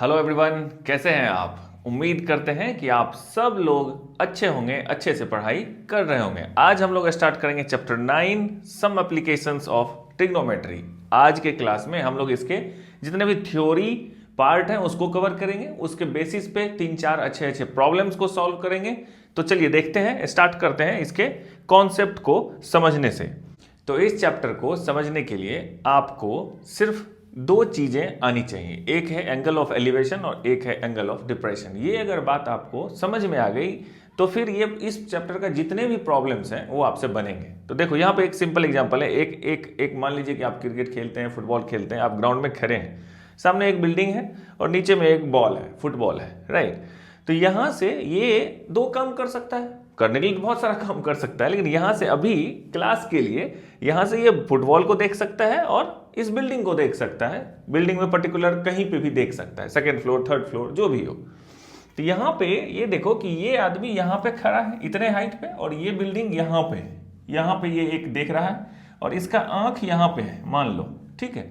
Hello everyone, कैसे हैं आप। उम्मीद करते हैं कि आप सब लोग अच्छे होंगे, अच्छे से पढ़ाई कर रहे होंगे। आज हम लोग स्टार्ट करेंगे chapter 9 some applications of trigonometry. आज के क्लास में हम लोग इसके जितने भी थ्योरी पार्ट हैं उसको कवर करेंगे, उसके बेसिस पे 3-4 अच्छे अच्छे प्रॉब्लम्स को सॉल्व करेंगे। तो चलिए देखते हैं, स्टार्ट करते हैं इसके कॉन्सेप्ट को समझने से। तो इस चैप्टर को समझने के लिए आपको सिर्फ दो चीजें आनी चाहिए, एक है एंगल ऑफ एलिवेशन और एक है एंगल ऑफ डिप्रेशन। ये अगर बात आपको समझ में आ गई तो फिर ये इस चैप्टर का जितने भी प्रॉब्लम्स हैं वो आपसे बनेंगे। तो देखो यहाँ पे एक सिंपल एग्जांपल है। एक मान लीजिए कि आप क्रिकेट खेलते हैं, फुटबॉल खेलते हैं, आप ग्राउंड में खड़े हैं, सामने एक बिल्डिंग है और नीचे में एक बॉल है, फुटबॉल है, राइट। तो यहाँ से ये दो काम कर सकता है, करने के लिए बहुत सारा काम कर सकता है, लेकिन यहाँ से अभी क्लास के लिए यहाँ से ये फुटबॉल को देख सकता है और इस बिल्डिंग को देख सकता है। बिल्डिंग में पर्टिकुलर कहीं पे भी देख सकता है, सेकंड फ्लोर, थर्ड फ्लोर, जो भी हो। तो यहाँ पे ये देखो कि ये आदमी यहाँ पे खड़ा है इतने हाइट पे, और ये बिल्डिंग यहाँ पे है, यहाँ पे ये एक देख रहा है और इसका आंख यहाँ पे है, मान लो, ठीक है।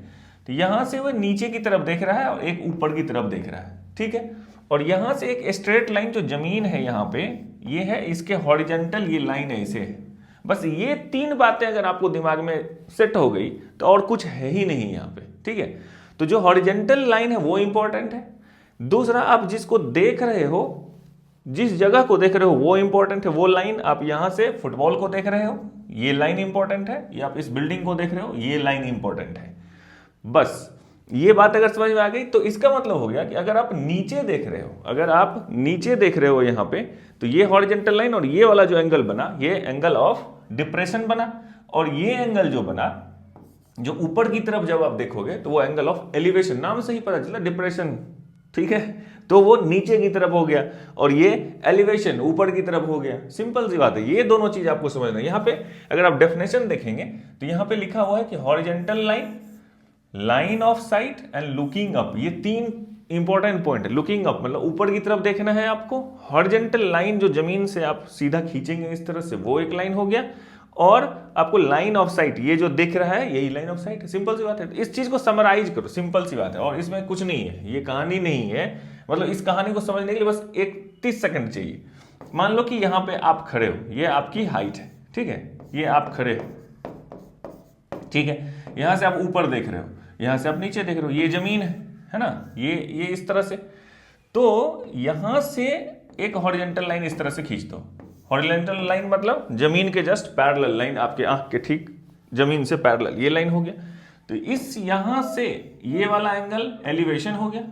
तो यहाँ से वो नीचे की तरफ देख रहा है और एक ऊपर की तरफ देख रहा है, ठीक है। और यहाँ से एक स्ट्रेट लाइन जो जमीन है यहाँ पे, ये है इसके हॉरिजेंटल, ये लाइन ऐसे है। बस ये तीन बातें अगर आपको दिमाग में सेट हो गई तो और कुछ है ही नहीं यहाँ पे, ठीक है। तो जो हॉरिजेंटल लाइन है वो इंपॉर्टेंट है। दूसरा, आप जिसको देख रहे हो, जिस जगह को देख रहे हो वो इंपॉर्टेंट है। वो लाइन, आप यहाँ से फुटबॉल को देख रहे हो, ये लाइन इंपॉर्टेंट है। या आप इस बिल्डिंग को देख रहे हो, ये लाइन इंपॉर्टेंट है। बस ये बात अगर समझ में आ गई तो इसका मतलब हो गया कि अगर आप नीचे देख रहे हो, अगर आप नीचे देख रहे हो यहाँ पे, तो ये हॉरिजेंटल लाइन और ये वाला जो एंगल बना, ये एंगल ऑफ डिप्रेशन बना। और ये एंगल जो बना, जो ऊपर की तरफ जब आप देखोगे तो वो एंगल ऑफ एलिवेशन, नाम से ही पता चला डिप्रेशन, ठीक है। तो वो नीचे की तरफ हो गया और ये एलिवेशन ऊपर की तरफ हो गया। सिंपल सी बात है, ये दोनों चीज आपको समझना है। यहाँ पे अगर आप डेफिनेशन देखेंगे तो यहाँ पे लिखा हुआ है कि horizontal line, line of site and looking up, ये तीन इंपॉर्टेंट पॉइंट है। लुकिंग अप मतलब ऊपर की तरफ देखना है आपको। हॉरिजेंटल लाइन जो जमीन से आप सीधा खींचेंगे इस तरह से, वो एक लाइन हो गया। और आपको लाइन ऑफ साइट, ये जो दिख रहा है यही लाइन ऑफ साइट है। सिंपल सी बात है। इस चीज को समराइज करो, सिंपल सी बात है, और इसमें कुछ नहीं है, ये कहानी नहीं है। मतलब इस कहानी को समझने के लिए बस एक 30 सेकंड चाहिए। मान लो कि यहाँ पे आप खड़े हो, ये आपकी हाइट है, ठीक है, ये आप खड़े हो, ठीक है। यहां से आप ऊपर देख रहे हो, यहां से आप नीचे देख रहे हो, ये जमीन है ना, ये इस तरह से। तो यहां से एक हॉरिजेंटल लाइन इस तरह से खींच दो। हॉरिजेंटल लाइन मतलब जमीन के जस्ट पैरेलल लाइन, आपके आंख के ठीक जमीन से पैरेलल, ये लाइन हो गया। तो इस यहां से ये वाला एंगल एलिवेशन हो गया,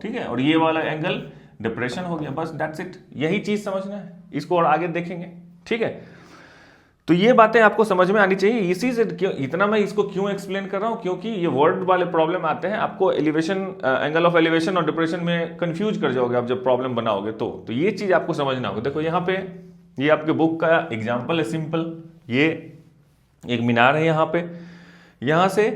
ठीक है, और ये वाला एंगल डिप्रेशन हो गया। बस दैट्स इट, यही चीज समझना है। इसको और आगे देखेंगे, ठीक है। तो ये बातें आपको समझ में आनी चाहिए। इसी से क्यों इतना मैं इसको क्यों एक्सप्लेन कर रहा हूं, क्योंकि ये वर्ड वाले प्रॉब्लम आते हैं आपको एलिवेशन, एंगल ऑफ एलिवेशन और डिप्रेशन में कंफ्यूज कर जाओगे आप जब प्रॉब्लम बनाओगे। तो ये चीज आपको समझना होगा। देखो यहाँ पे ये आपके बुक का एग्जाम्पल है, सिंपल। ये एक मीनार है यहाँ पे, यहाँ से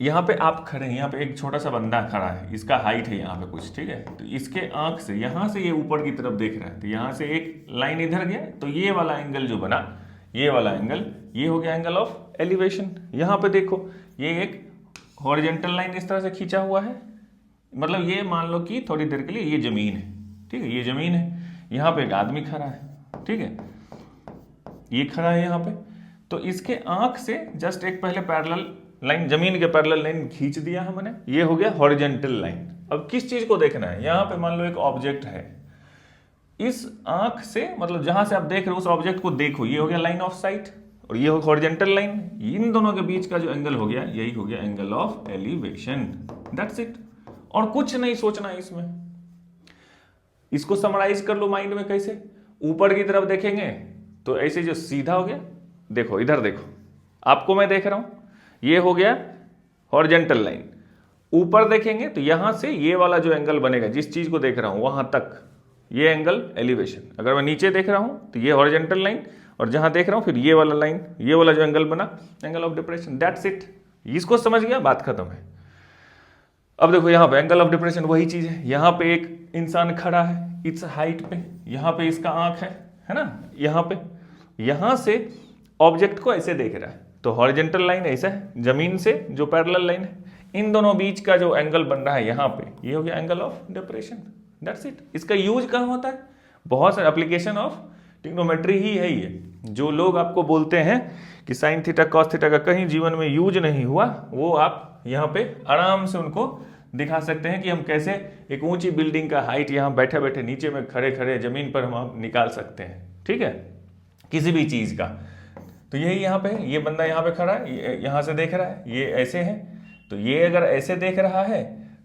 यहाँ पे आप खड़े हैं, यहाँ पे एक छोटा सा बंदा खड़ा है, इसका हाइट है यहाँ पे कुछ, ठीक है। तो इसके आंख से यहाँ से ये ऊपर की तरफ देख रहा है, तो यहाँ से एक लाइन इधर गया, तो ये वाला एंगल जो बना, ये वाला एंगल, ये हो गया एंगल ऑफ एलिवेशन। यहाँ पे देखो ये एक हॉरिजेंटल लाइन इस तरह से खींचा हुआ है, मतलब ये मान लो कि थोड़ी देर के लिए ये जमीन है, ठीक है, ये जमीन है। यहाँ पे एक आदमी खड़ा है, ठीक है, ये खड़ा है यहाँ पे। तो इसके आंख से जस्ट एक पहले पैरेलल लाइन, जमीन के पैरेलल लाइन खींच दिया हमने, ये हो गया हॉरिजेंटल लाइन। अब किस चीज को देखना है, यहाँ पे मान लो एक ऑब्जेक्ट है, इस आंख से मतलब जहां से आप देख रहे हो उस ऑब्जेक्ट को देखो, ये हो गया लाइन ऑफ साइट और ये हो हॉरिजेंटल लाइन। इन दोनों के बीच का जो एंगल हो गया, यही हो गया angle of elevation. That's it, और कुछ नहीं सोचना है इसमें। इसको समराइज कर लो माइंड में कैसे। ऊपर की तरफ देखेंगे तो ऐसे जो सीधा हो गया, देखो इधर देखो, आपको मैं देख रहा हूं, ये हो गया हॉरिजेंटल लाइन। ऊपर देखेंगे तो यहां से ये वाला जो एंगल बनेगा, जिस चीज को देख रहा हूं वहां तक, ये एंगल एलिवेशन। अगर मैं नीचे देख रहा हूं तो ये हॉरिजेंटल लाइन, और जहां देख रहा हूं फिर ये वाला लाइन, ये वाला जो एंगल बना, angle of depression. That's it, इसको समझ गया, बात खत्म है। अब देखो यहाँ पे एंगल ऑफ डिप्रेशन वही चीज है। यहाँ पे एक इंसान खड़ा है इस हाइट पे, यहाँ पे इसका आंख है ना, यहाँ पे, यहाँ से ऑब्जेक्ट को ऐसे देख रहा है, तो हॉरिजेंटल लाइन ऐसा है, जमीन से जो पैरेलल लाइन है। इन दोनों बीच का जो एंगल बन रहा है यहाँ पे, ये हो गया angle of depression. That's it. इसका यूज कहाँ होता है? बहुत सारे एप्लीकेशन ऑफ ट्रिग्नोमेट्री ही है ये। जो लोग आपको बोलते हैं कि साइन थीटा कॉस थीटा का कहीं जीवन में यूज नहीं हुआ, वो आप यहाँ पे आराम से उनको दिखा सकते हैं कि हम कैसे एक ऊंची बिल्डिंग का हाइट यहाँ बैठे बैठे नीचे में खड़े खड़े जमीन पर हम निकाल सकते हैं, ठीक है, किसी भी चीज का। तो यही यहाँ पे, ये बंदा यहाँ पे खड़ा है, यहाँ से देख रहा है, ये ऐसे है, तो ये अगर ऐसे देख रहा है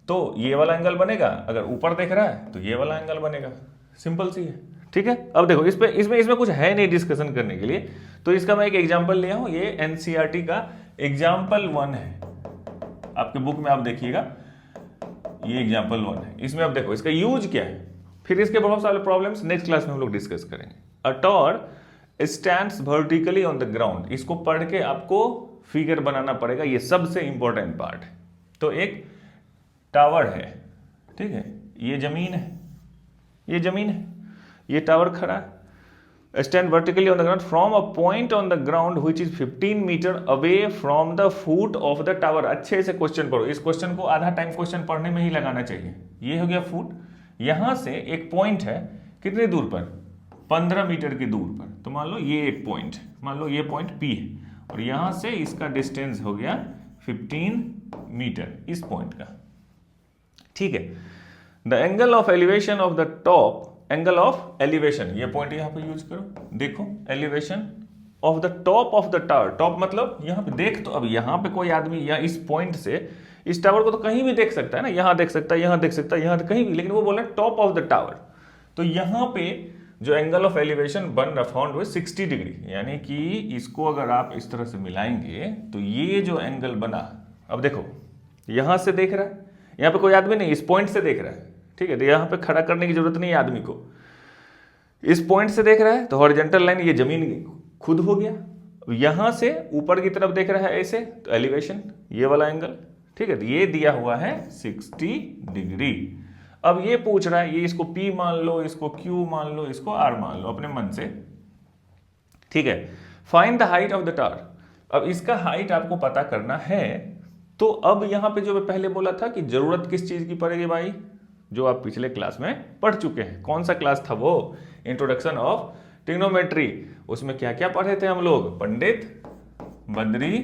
तो ये वाला एंगल बनेगा, अगर ऊपर देख रहा है तो ये वाला एंगल बनेगा। सिंपल सी है, ठीक है। अब देखो इसमें कुछ है नहीं डिस्कशन करने के लिए, तो इसका मैं एक एग्जांपल लिया हूं, ये एनसीईआरटी का एग्जांपल 1 है, आपके बुक में आप देखिएगा, ये एग्जांपल 1 है। इसमें आप देखो इसका यूज क्या है, फिर इसके बहुत सारे प्रॉब्लम्स नेक्स्ट क्लास में हम लोग डिस्कस करेंगे। A tower stands vertically on the ground, इसको पढ़ के आपको फिगर बनाना पड़ेगा, ये सबसे इंपॉर्टेंट पार्ट है। तो एक टावर है, ठीक है, ये जमीन है, ये जमीन है, ये टावर खड़ा है, stand vertically on the ground from a point on the ground which is 15 metre away from the foot of the tower. अच्छे से क्वेश्चन पढ़ो, इस क्वेश्चन को आधा टाइम क्वेश्चन पढ़ने में ही लगाना चाहिए। ये हो गया फुट, यहां से एक पॉइंट है, कितनी दूर पर? 15 मीटर की दूर पर। तो मान लो ये एक पॉइंट, मान लो ये पॉइंट P है, और यहां से इसका डिस्टेंस हो गया 15 मीटर इस पॉइंट का, ठीक है। The angle of elevation of the top, angle of elevation, ये पॉइंट यहां पे यूज करो, देखो elevation of the top of the tower, top मतलब यहां पे देख, तो अब यहां पे कोई आदमी या इस पॉइंट से इस टावर को तो कहीं भी देख सकता है ना, यहां देख सकता है, यहां देख सकता है, यहां कहीं भी, लेकिन वो बोल रहा है टॉप ऑफ द टावर। तो यहां पे जो एंगल ऑफ एलिवेशन बन रहा फाउंड हुए 60 डिग्री, यानी कि इसको अगर आप इस तरह से मिलाएंगे तो ये जो एंगल बना, अब देखो यहां से देख रहा है, यहां पे कोई आदमी नहीं, इस पॉइंट से देख रहा है, ठीक है, तो यहां पे खड़ा करने की जरूरत नहीं है आदमी को, इस पॉइंट से देख रहा है, तो हॉरिजॉन्टल लाइन ये जमीन खुद हो गया। यहां से ऊपर की तरफ देख रहा है ऐसे, तो एलिवेशन ये वाला एंगल, ठीक है, तो ये दिया हुआ है 60 डिग्री। अब ये पूछ रहा है, ये इसको P मान लो, इसको Q मान लो, इसको R मान लो अपने मन से, ठीक है। Find the height of the tower, अब इसका हाइट आपको पता करना है। तो अब यहां पे जो मैं पहले बोला था कि जरूरत किस चीज की पड़ेगी भाई, जो आप पिछले क्लास में पढ़ चुके हैं, कौन सा क्लास था वो, इंट्रोडक्शन ऑफ ट्रिग्नोमेट्री। उसमें क्या क्या पढ़े थे हम लोग, पंडित बद्री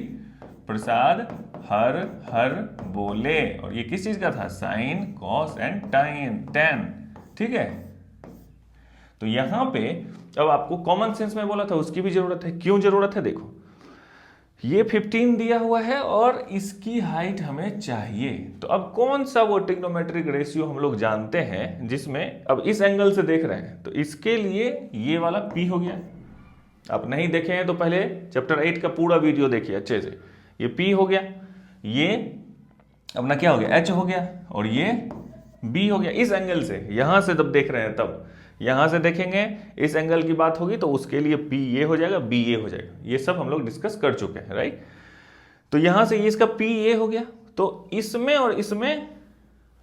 प्रसाद हर हर बोले, और ये किस चीज का था, साइन कॉस एंड टेन, ठीक है। तो यहां पे अब आपको कॉमन सेंस में बोला था, उसकी भी जरूरत है। क्यों जरूरत है, देखो ये 15 दिया हुआ है और इसकी हाइट हमें चाहिए। तो अब कौन सा वो ट्रिग्नोमेट्रिक रेशियो हम लोग जानते हैं जिसमें अब इस एंगल से देख रहे हैं, तो इसके लिए ये वाला P हो गया। आप नहीं देखे हैं तो पहले चैप्टर 8 का पूरा वीडियो देखिए अच्छे से। ये P हो गया, ये अपना क्या हो गया, H हो गया, और ये B हो गया। इस एंगल से यहां से जब देख रहे हैं, तब यहां से देखेंगे, इस एंगल की बात होगी तो उसके लिए P ये हो जाएगा, B ये हो जाएगा। ये सब हम लोग डिस्कस कर चुके हैं, राइट। तो यहां से ये इसका P ये हो गया, तो इसमें और इसमें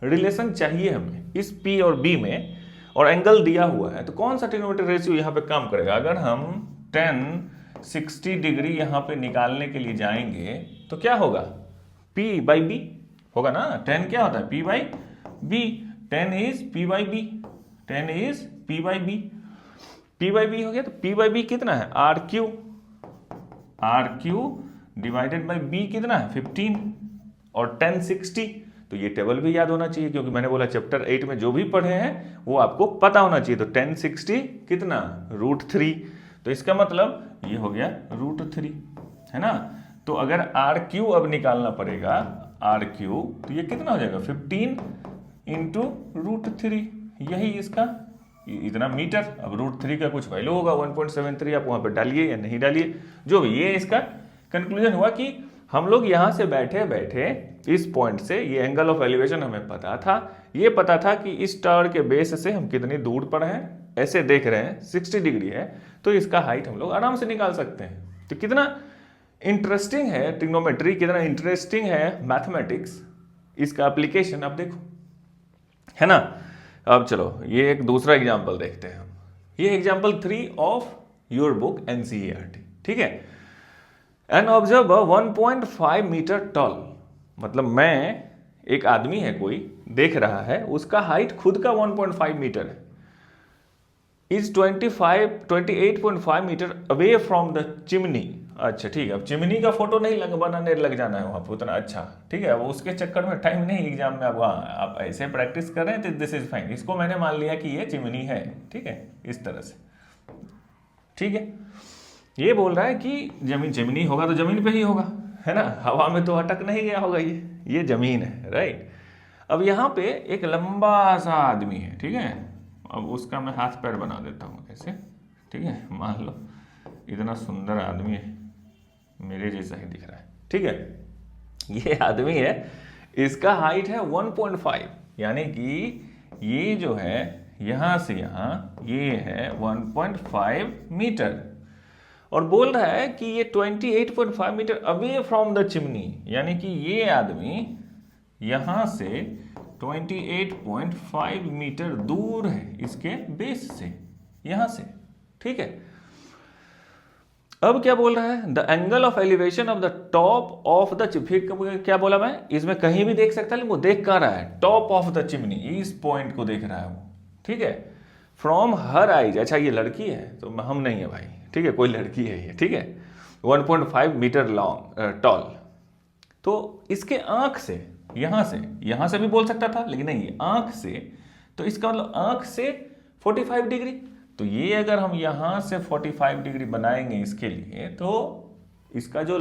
रिलेशन चाहिए हमें, इस P और B में, और एंगल दिया हुआ है। तो कौन सा ट्रिग्नोमेट्रिक रेशियो यहां पे काम करेगा? अगर हम 60 डिग्री यहां पे निकालने के लिए जाएंगे तो क्या होगा, P/B होगा ना। 10 क्या होता है, P/B, 10 is P/B, 10 is P/B, P/B हो गया। तो P/B कितना है, RQ डिवाइडेड बाई B कितना है, 15, और 10 60। तो ये टेबल भी याद होना चाहिए, क्योंकि मैंने बोला चैप्टर 8 में जो भी पढ़े हैं वो आपको पता होना चाहिए। तो 10 60 कितना, √3। तो इसका मतलब ये हो गया √3, है ना। तो अगर RQ अब निकालना पड़ेगा, RQ, तो ये कितना हो जाएगा, 15 इंटू √3, यही इसका इतना मीटर। अब √3 का कुछ वैल्यू होगा 1.73, आप वहां पर डालिए या नहीं डालिए, जो भी। ये इसका कंक्लूजन हुआ कि हम लोग यहां से बैठे बैठे इस पॉइंट से, ये एंगल ऑफ एलिवेशन हमें पता था, ये पता था कि इस टावर के बेस से हम कितनी दूर पर हैं, ऐसे देख रहे हैं 60 डिग्री है, तो इसका हाइट हम लोग आराम से निकाल सकते हैं। तो कितना इंटरेस्टिंग है ट्रिग्नोमेट्री, कितना इंटरेस्टिंग है मैथमेटिक्स, इसका एप्लीकेशन आप देखो, है ना। अब चलो ये एक दूसरा एग्जाम्पल देखते हैं हम। ये example 3 of your book NCERT, ठीक है। एन ऑब्जर्वर 1.5 मीटर टॉल मतलब मैं, एक आदमी है कोई देख रहा है, उसका हाइट खुद का 1.5 मीटर है, is 28.5 metre away from the chimney. अच्छा ठीक है, अब चिमनी का फोटो नहीं बनाने लग जाना है वहां पर उतना। अच्छा ठीक है, अब उसके चक्कर में टाइम नहीं एग्जाम में। अब आप ऐसे प्रैक्टिस कर रहे हैं तो दिस इज फाइन। इसको मैंने मान लिया कि ये चिमनी है, ठीक है, इस तरह से, ठीक है। ये बोल रहा है कि जमीन, चिमनी होगा तो जमीन पे ही होगा, है ना, हवा में तो अटक नहीं गया होगा, ये जमीन है, राइट। अब यहाँ पे एक लंबा सा आदमी है, ठीक है। अब उसका मैं हाथ पैर बना देता हूँ ऐसे, ठीक है। मान लो इतना सुंदर आदमी है, मेरे जैसा ही दिख रहा है, ठीक है। ये आदमी है, इसका हाइट है 1.5, यानी कि ये जो है यहां से यहां, ये है 1.5 मीटर। और बोल रहा है कि ये 28.5 metre away from the chimney, यानी कि ये आदमी यहां से 28.5 मीटर दूर है इसके बेस से, यहां से, ठीक है। अब क्या बोल रहा है, the angle of elevation of the top of the, फिर क्या बोला मैं, इसमें कहीं भी देख सकता है, लेकिन वो देख कहाँ रहा है, टॉप ऑफ द चिमनी, इस पॉइंट को देख रहा है वो, ठीक है। फ्रॉम हर आइज, अच्छा ये लड़की है तो हम नहीं है भाई, ठीक है, कोई लड़की है ये, ठीक है। 1.5 मीटर लॉन्ग, टॉल। तो इसके आंख से, यहां से भी बोल सकता था, लेकिन नहीं, आंख से, तो इसका मतलब आंख से 45 डिग्री। तो ये अगर हम यहां से 45 डिग्री बनाएंगे इसके लिए, तो इसका जो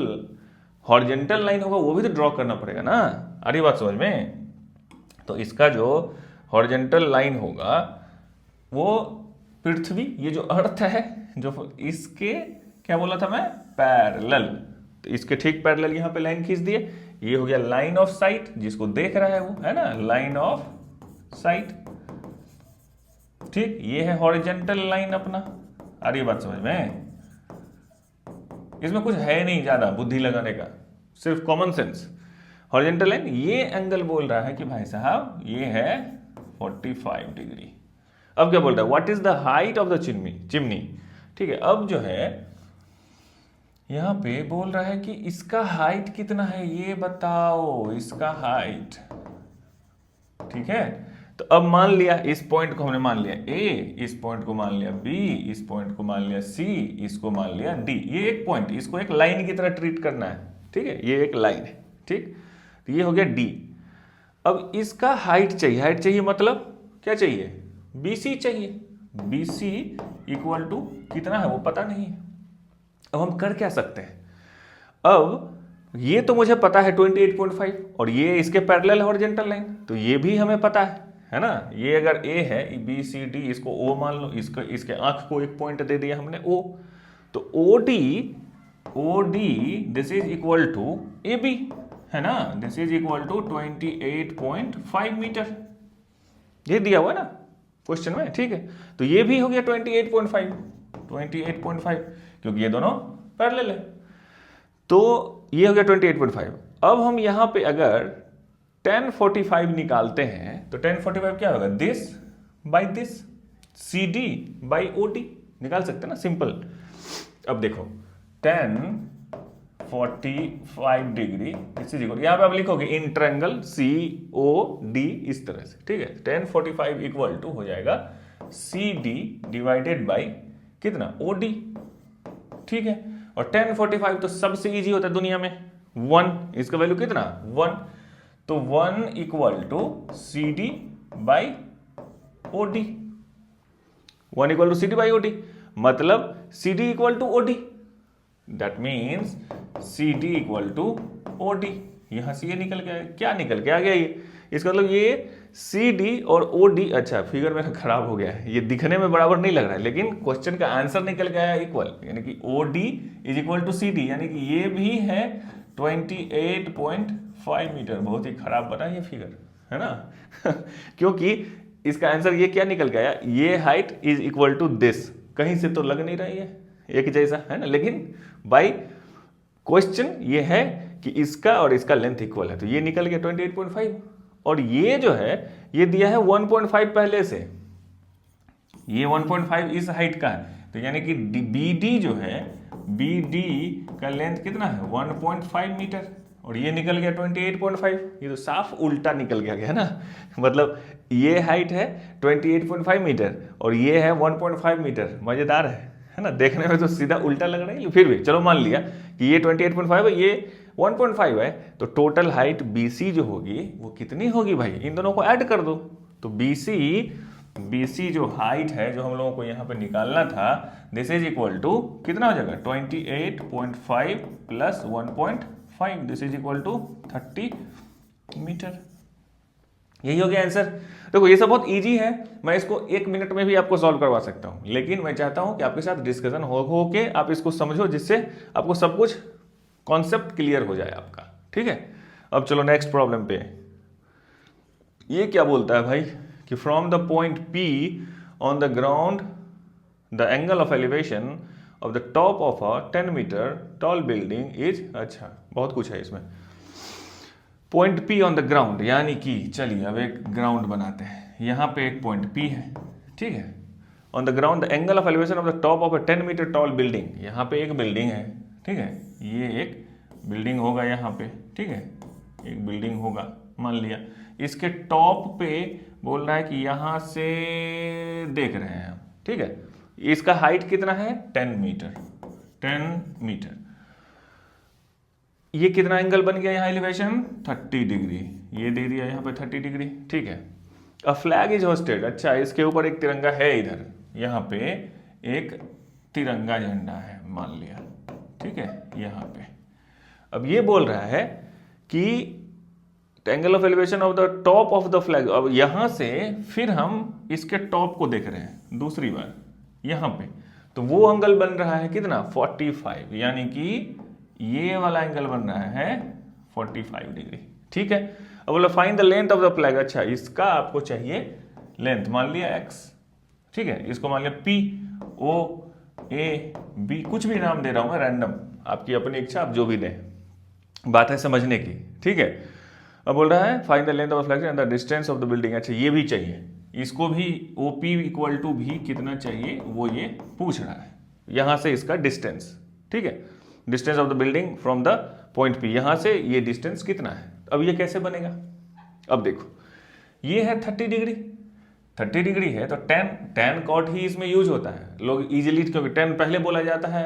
हॉरिजॉन्टल लाइन होगा वो भी तो ड्रॉ करना पड़ेगा ना, आ रही बात समझ में। तो इसका जो हॉरिजॉन्टल लाइन होगा वो पृथ्वी, ये जो अर्थ है, जो इसके क्या बोला था मैं, पैरेलल, तो इसके ठीक पैरेलल यहां पे लाइन खींच दिए। ये हो गया लाइन ऑफ साइट, जिसको देख रहा है वो, है ना, लाइन ऑफ साइट, ठीक। ये है हॉरिजॉन्टल लाइन अपना, आ रही बात समझ में। इसमें कुछ है नहीं ज्यादा बुद्धि लगाने का, सिर्फ कॉमन सेंस। हॉरिजॉन्टल लाइन, ये एंगल बोल रहा है कि भाई साहब ये है 45 डिग्री। अब क्या बोल रहा है, what is the height of the chimney, ठीक है। अब जो है यहां पे बोल रहा है कि इसका हाइट कितना है, ये बताओ इसका हाइट, ठीक है। तो अब मान लिया, इस पॉइंट को हमने मान लिया ए, इस पॉइंट को मान लिया बी, इस पॉइंट को मान लिया सी, इसको मान लिया डी। ये एक पॉइंट, इसको एक लाइन की तरह ट्रीट करना है, ठीक है, ये एक लाइन है, ठीक। तो ये हो गया डी। अब इसका हाइट चाहिए, मतलब क्या चाहिए, बीसी चाहिए। बीसी इक्वल टू कितना है वो पता नहीं है। अब हम कर क्या सकते हैं, अब ये तो मुझे पता है 28.5, और ये इसके पैरेलल हॉरिजॉन्टल लाइन, तो ये भी हमें पता है ना। ये अगर ए है, बी सी डी, इसको ओ मान लो, इसके आंख को एक पॉइंट दे दिया हमने ओ, तो O D this is equal to A B, है ना, this is equal to 28.5 metre, ये दिया हुआ है ना क्वेश्चन में, ठीक है। तो ये भी हो गया 28.5, क्योंकि ये दोनों पैरेलल है। तो ये हो गया 28.5। अब हम यहां पे अगर tan 45 निकालते हैं, तो tan 45 क्या होगा, this by this, C D by O D, निकाल सकते हैं ना, सिंपल। अब देखो tan 45 degree, this is equal, यहां पे आप लिखोगे in triangle C O D, इस तरह से, ठीक है। tan 45 इक्वल टू हो जाएगा सी डी डिवाइडेड बाई कितना, ओ डी, ठीक है। और tan 45 तो सबसे इजी होता है दुनिया में, 1, इसका वैल्यू कितना, 1, तो 1 equal to C D by O D, 1 equal to C D by O D, मतलब C D equal to O D, that means C D equal to O D. यहां से ये निकल गया, क्या निकल के आ गया ये, इसका मतलब ये सी डी और ओ डी, अच्छा फिगर मेरा खराब हो गया है, ये दिखने में बराबर नहीं लग रहा है, लेकिन क्वेश्चन का आंसर निकल गया है इक्वल, यानी कि O D is equal to C D, यानी कि ये भी है 28.5 मीटर। बहुत ही खराब बना ये फिगर, है ना क्योंकि इसका आंसर ये क्या निकल गया, ये height is equal to this, कहीं से तो लग नहीं रही है एक जैसा, है ना, लेकिन बाई क्वेश्चन ये है कि इसका और इसका लेंथ इक्वल है, तो ये निकल गया 28.5। और ये जो है ये दिया है 1.5 पहले से, ये 1.5 इस हाइट का है, तो यानी कि बी डी जो है, बी डी का लेंथ कितना है, 1.5 मीटर, और ये निकल गया 28.5। ये तो साफ उल्टा निकल गया ना। मतलब ये हाइट है 28.5 मीटर और ये है 1.5 मीटर। मजेदार है ना, देखने में तो सीधा उल्टा लग रहा है, फिर भी चलो मान लिया कि ये 28.5 है, ये 1.5 है, तो टोटल हाइट BC जो होगी वो कितनी होगी भाई, इन दोनों को ऐड कर दो। तो BC जो हाइट है जो हम लोगों को यहाँ पे निकालना था, दिस इज इक्वल टू कितना हो जाएगा 28.5 plus 1.5, this is equal to 30 metre. यही हो गया आंसर। देखो ये सब बहुत इजी है, मैं इसको 1 मिनट में भी आपको सॉल्व करवा सकता हूं, लेकिन मैं चाहता हूं कि आपके साथ डिस्कशन हो के आप इसको समझो, जिससे आपको सब कुछ कॉन्सेप्ट क्लियर हो जाए आपका। ठीक है, अब चलो नेक्स्ट प्रॉब्लम पे। ये क्या बोलता है भाई कि from the point P on the ground the angle of elevation of the top of a 10 metre tall building is, अच्छा बहुत कुछ है इसमें। Point P on the ground, यानी कि चलिए अब एक ग्राउंड बनाते हैं, यहाँ पे एक पॉइंट P है, ठीक है। On the ground the angle of elevation of the top of a 10 metre tall building, यहाँ पे एक बिल्डिंग है, ठीक है, ये एक बिल्डिंग होगा यहाँ पे, ठीक है, एक बिल्डिंग होगा मान लिया। इसके टॉप पे बोल रहा है कि यहाँ से देख रहे हैं हम, ठीक है। इसका हाइट कितना है 10 मीटर, 10 मीटर। ये कितना एंगल बन गया यहाँ एलिवेशन 30 डिग्री, ये दे दिया यहाँ पे 30 डिग्री, ठीक है। अ फ्लैग इज होस्टेड, अच्छा इसके ऊपर एक तिरंगा है, इधर यहाँ पे एक तिरंगा झंडा है मान लिया, ठीक है, यहाँ पे। अब ये बोल रहा है कि angle of elevation of the top of the flag, अब यहां से फिर हम इसके टॉप को देख रहे हैं दूसरी बार यहां पे, तो वो एंगल बन रहा है कितना 45, यानी कि ये वाला एंगल बन रहा है 45 डिग्री, ठीक है। अब बोला find the length of the flag, अच्छा इसका आपको चाहिए लेंथ, मान लिया x, ठीक है, इसको मान लिया P O A B, कुछ भी नाम दे रहा हूं मैं रैंडम, आपकी अपनी इच्छा, आप जो भी दें, बात है समझने की, ठीक है। अब बोल रहा है find the length of flag and the distance of the building, अच्छा ये भी चाहिए, इसको भी OP इक्वल टू भी कितना चाहिए वो ये पूछ रहा है, यहां से इसका डिस्टेंस, ठीक है, distance of the building from the point P, यहां से ये डिस्टेंस कितना है। अब ये कैसे बनेगा, अब देखो ये है 30 डिग्री, 30 डिग्री है तो tan cot ही इसमें यूज होता है, लोग इजीली, क्योंकि 10 पहले बोला जाता है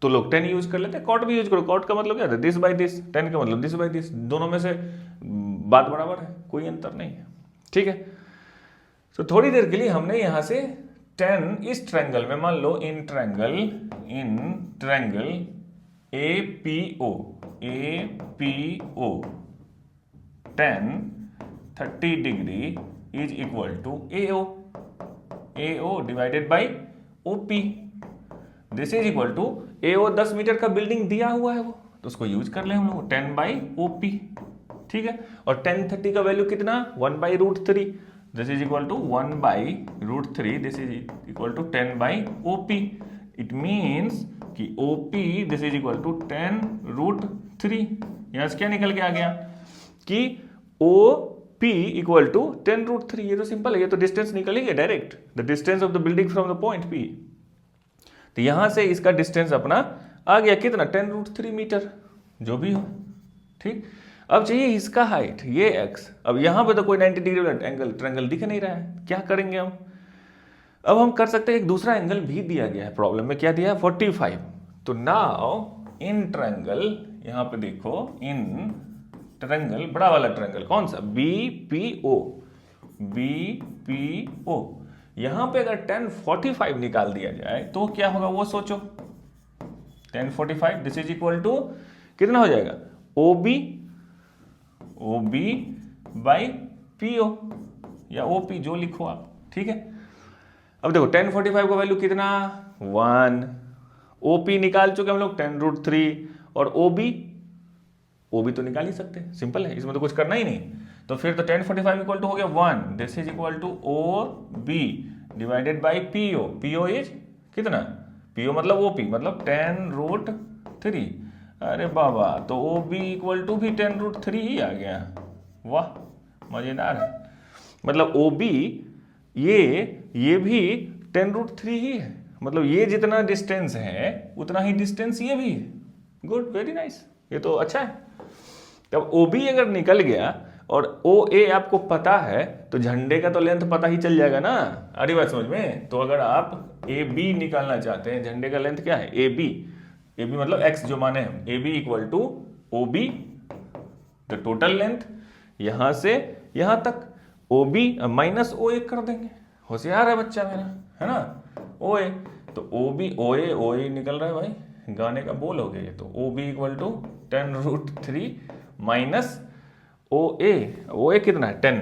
तो लोग 10 यूज कर लेते हैं, कॉट भी यूज करो, कॉट का मतलब क्या है दिस बाई दिस, 10 का मतलब दिस बाई दिस, दोनों में से बात बराबर है, कोई अंतर नहीं है, ठीक है। तो थोड़ी देर के लिए हमने यहां से 10 इस ट्रायंगल में, मान लो in triangle APO 10 30 degree is equal to AO divided by OP, this is equal to AO 10 metre का बिल्डिंग दिया हुआ है वो, तो उसको यूज कर ले हम लोग 10 बाई OP, ठीक है। और 10 30 का वैल्यू कितना 1 by √3, this is equal to 1 by √3, this is equal to 10 by OP। It means कि OP this is equal to 10 √3। यहां से क्या निकल के आ गया कि OP इक्वल टू 10 √3। ये तो सिंपल है, ये तो डिस्टेंस निकलेगी direct, the distance of the building from the point P। तो यहां से इसका डिस्टेंस अपना आ गया कितना 10 √3 मीटर, जो भी हो, ठीक। अब चाहिए इसका हाइट, ये x। अब यहां पे तो कोई 90 डिग्री वाला एंगल ट्रायंगल दिख नहीं रहा है, क्या करेंगे हम। अब हम कर सकते हैं, एक दूसरा एंगल भी दिया गया है प्रॉब्लम में, क्या दिया है 45। तो नाउ इन ट्रायंगल, यहां पे देखो इन ट्रायंगल, बड़ा वाला ट्रायंगल कौन सा BPO, यहां पे अगर 10 45 निकाल दिया जाए तो क्या होगा वो सोचो, 10 45 दिस इज इक्वल टू कितना हो जाएगा OB बाई PO या OP जो लिखो आप, ठीक है। अब देखो 10 45 का वैल्यू कितना 1, OP निकाल चुके हम लोग 10 √3, और OB तो निकाल ही सकते हैं, सिंपल है, इसमें तो कुछ करना ही नहीं। तो फिर तो 10 45 इक्वल टू हो गया 1, this is equal to OB divided by PO is कितना, PO मतलब OP मतलब 10 √3। अरे बाबा, तो OB इक्वल टू भी 10 √3 ही आ गया, वाह मजेदार है। मतलब OB ये भी 10 √3 ही है, मतलब ये जितना डिस्टेंस है उतना ही डिस्टेंस ये भी है। गुड, वेरी नाइस, ये तो अच्छा है। तब ओ बी अगर निकल गया और ओ ए आपको पता है तो झंडे का तो लेंथ पता ही चल जाएगा ना। अरे बात समझ में। तो अगर आप ए बी निकालना चाहते हैं, झंडे का लेंथ क्या है, ए बी मतलब एक्स जो माने हम, A B equal to O B the total length यहां से यहां तक, ओ बी माइनस ओ ए कर देंगे। होशियार है बच्चा मेरा, है ना। ओ ए तो ओ ए निकल रहा है भाई, गाने का बोल हो गया ये। तो O B equal to 10√3 minus O A कितना है 10,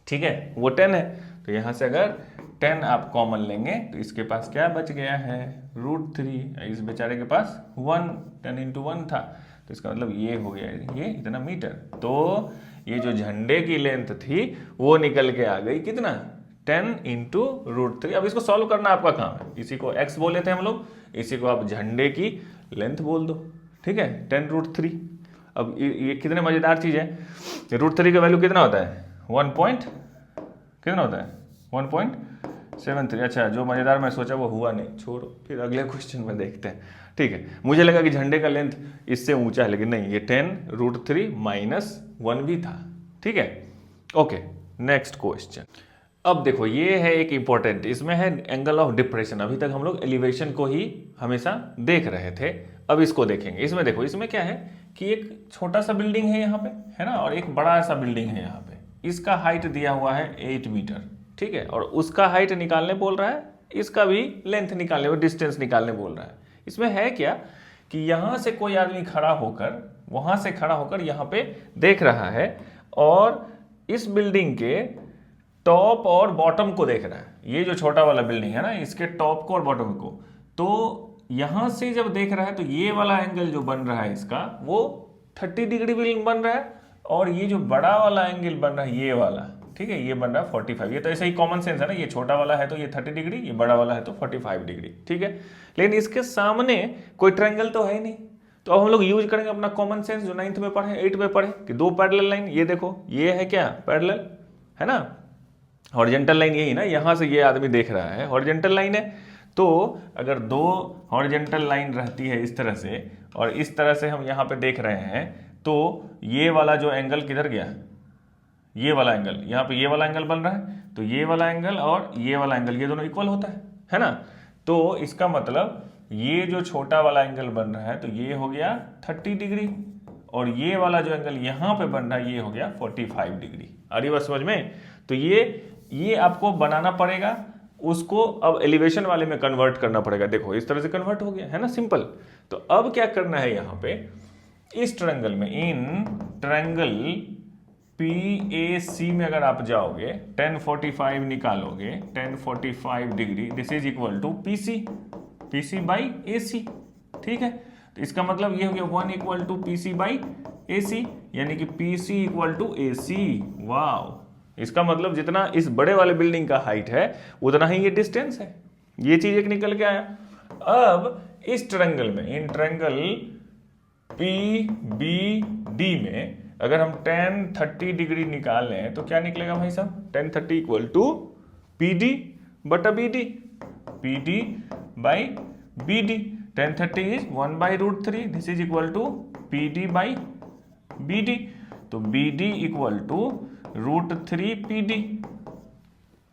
ठीक है वो 10 है। तो यहां से अगर 10 आप कॉमन लेंगे तो इसके पास क्या बच गया है √3, इस बेचारे के पास 1, 10 into 1 था, तो इसका मतलब ये हो गया ये इतना मीटर। तो ये जो झंडे की लेंथ थी वो निकल के आ गई कितना 10 into √3। अब इसको सॉल्व करना आपका काम है। इसी को x बोले थे हम लोग, इसी को आप झंडे की लेंथ बोल दो, ठीक है 10√3। अब ये कितने मजेदार चीज है, √3 का वैल्यू कितना होता है 1.73। अच्छा जो मजेदार मैं सोचा वो हुआ नहीं, छोड़ो फिर अगले क्वेश्चन में देखते हैं, ठीक है। मुझे लगा कि झंडे का लेंथ इससे ऊंचा है, लेकिन नहीं, ये 10√3 माइनस 1 भी था, ठीक है। Okay next question. अब देखो ये है एक इंपॉर्टेंट, इसमें है एंगल ऑफ डिप्रेशन। अभी तक हम लोग एलिवेशन को ही हमेशा देख रहे थे, अब इसको देखेंगे। इसमें देखो इसमें क्या है कि एक छोटा सा बिल्डिंग है यहाँ पे, है ना, और एक बड़ा सा बिल्डिंग है यहाँ पे। इसका हाइट दिया हुआ है 8 मीटर, ठीक है, और उसका हाइट निकालने बोल रहा है, इसका भी लेंथ निकालने और डिस्टेंस निकालने बोल रहा है। इसमें है क्या कि यहाँ से कोई आदमी खड़ा होकर, वहां से खड़ा होकर यहाँ पे देख रहा है और इस बिल्डिंग के टॉप और बॉटम को देख रहा है। ये जो छोटा वाला बिल्डिंग है ना, इसके टॉप को और बॉटम को। तो यहां से जब देख रहा है तो ये वाला एंगल जो बन रहा है इसका वो 30 डिग्री बन रहा है, और ये जो बड़ा वाला एंगल बन रहा है ये वाला, ठीक है, ये बन रहा है 45। ये तो ऐसे ही कॉमन सेंस है ना, ये छोटा वाला है तो ये 30 डिग्री, ये बड़ा वाला है तो 45 डिग्री, ठीक है। लेकिन इसके सामने कोई ट्रायंगल तो है नहीं, तो अब हम लोग यूज करेंगे अपना कॉमन सेंस जो 9th में पढ़े, 8 में पढ़े कि दो पैरेलल लाइन, ये देखो ये है क्या पैरेलल, है ना, हॉरिजॉन्टल लाइन यही ना, यहां से ये आदमी देख रहा है हॉरिजॉन्टल लाइन है। तो अगर दो हॉरिजॉन्टल लाइन रहती है इस तरह से और इस तरह से हम यहाँ पे देख रहे हैं, तो ये वाला जो एंगल किधर गया, ये वाला एंगल, यहाँ पे ये वाला एंगल बन रहा है, तो ये वाला एंगल और ये वाला एंगल ये दोनों इक्वल होता है ना। तो इसका मतलब ये जो छोटा वाला एंगल बन रहा है तो ये हो गया 30 डिग्री, और ये वाला जो एंगल यहाँ पे बन रहा है ये हो गया 45 डिग्री। आ रही बात समझ में। तो ये आपको बनाना पड़ेगा, उसको अब एलिवेशन वाले में कन्वर्ट करना पड़ेगा। देखो इस तरह से कन्वर्ट हो गया है ना, सिंपल। तो अब क्या करना है यहाँ पे, इस ट्रायंगल में, इन ट्रायंगल PAC में अगर आप जाओगे 1045 निकालोगे, 1045 degree, this is equal to PC by AC, ठीक है। तो इसका मतलब ये हो गया 1 equal to PC by AC, यानी कि PC equal to AC। Wow, इसका मतलब जितना इस बड़े वाले बिल्डिंग का हाइट है उतना ही ये डिस्टेंस है। ये चीज एक निकल के आया। अब इस ट्रायंगल में, इन ट्रायंगल PBD में अगर हम 1030 डिग्री निकाल लें तो क्या निकलेगा भाई साहब, 1030 इक्वल टू PD बटा BD, PD by BD। 1030 is 1/√3, this is equal to PD by BD। तो BD इक्वल टू √3 PD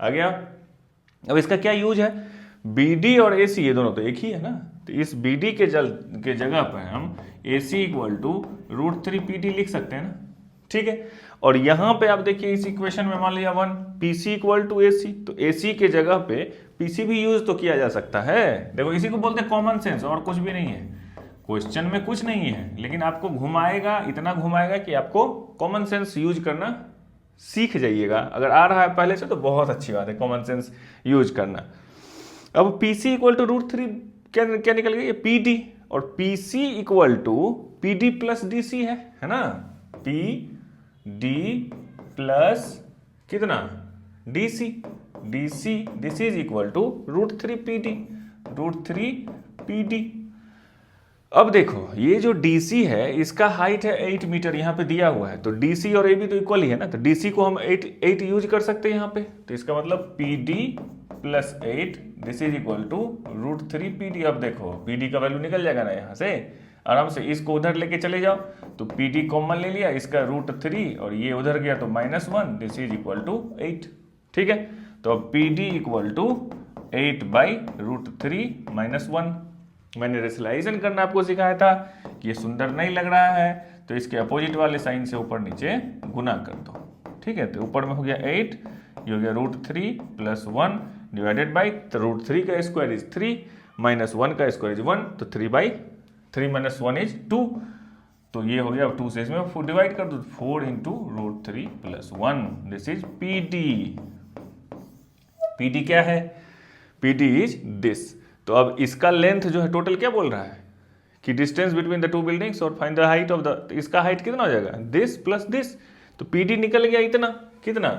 आ गया। अब इसका क्या यूज है, BD और AC ये दोनों तो एक ही है ना, तो इस BD के जगह पर हम AC इक्वल टू √3 PD लिख सकते हैं ना, ठीक है। और यहां पे आप देखिए इस इक्वेशन में मान लिया 1 PC इक्वल टू AC, तो AC के जगह पे PC भी यूज तो किया जा सकता है। देखो इसी को बोलते हैं कॉमन सेंस, और कुछ भी नहीं है, क्वेश्चन में कुछ नहीं है, लेकिन आपको घुमाएगा, इतना घुमाएगा कि आपको कॉमन सेंस यूज करना सीख जाइएगा। अगर आ रहा है पहले से तो बहुत अच्छी बात है, कॉमन सेंस यूज करना। अब PC इक्वल टू √3 क्या निकल गया, ये PD, और PC equal to PD plus DC है ना, PD प्लस कितना DC, this is equal to √3 PD। अब देखो ये जो DC है इसका हाइट है 8 मीटर, यहाँ पे दिया हुआ है, तो DC और AB तो इक्वल ही है ना, तो DC को हम 8 यूज कर सकते हैं यहाँ पे। तो इसका मतलब PD plus 8 this is equal to √3 PD। अब देखो PD का वैल्यू निकल जाएगा ना यहाँ से। आराम से इसको उधर लेके चले जाओ, तो PD कॉमन ले लिया, इसका √3 और ये उधर गया तो -1, दिस इज इक्वल टू 8। ठीक है, तो अब PD इक्वल टू 8/√3 -1। मैंने रेशनलाइजेशन करना आपको सिखाया था कि ये सुंदर नहीं लग रहा है, तो इसके अपोजिट वाले साइन से ऊपर नीचे गुना कर दो। ठीक है, तो ऊपर में हो गया 8, ये हो गया √3 + 1 डिवाइडेड बाई √3 का स्क्वायर इज 3 -1 का स्क्वायर इज 1, तो 3/3 - 1 इज 2। तो ये हो गया 2 से इसमें 4 डिवाइड कर दो, 4 × √3 + 1, दिस इज PD। PD क्या है? PD is this. तो अब इसका लेंथ जो है टोटल क्या बोल रहा है कि distance between the two buildings और find the height of the, इसका हाइट कितना हो जाएगा? This plus this. तो PD निकल गया इतना, कितना?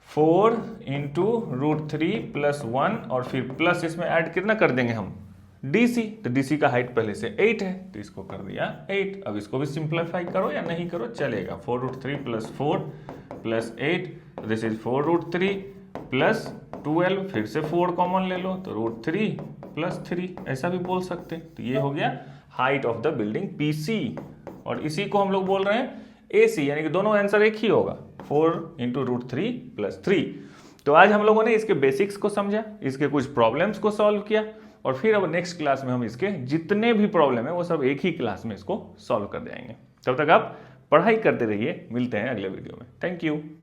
4 × √3 + 1 और फिर प्लस इसमें ऐड कितना कर देंगे हम? DC। तो DC का हाइट पहले से 8 है, तो इसको कर दिया 8। अब इसको भी सिंप्लीफाई करो या नहीं करो चलेगा, 4√3 + 4 + 8, दिस इज 4√3 + 12, फिर से 4 कॉमन ले लो तो √3 + 3, ऐसा भी बोल सकते। तो ये हो गया height of the building PC, और इसी को हम लोग बोल रहे हैं AC, यानी कि दोनों आंसर एक ही होगा, 4 × √3 + 3। तो आज हम लोगों ने इसके बेसिक्स को समझा, इसके कुछ प्रॉब्लम्स को सॉल्व किया, और फिर अब नेक्स्ट क्लास में हम इसके जितने भी प्रॉब्लम है वो सब एक ही क्लास में इसको सॉल्व कर जाएंगे। तब तक आप पढ़ाई करते रहिए, मिलते हैं अगले वीडियो में। Thank you.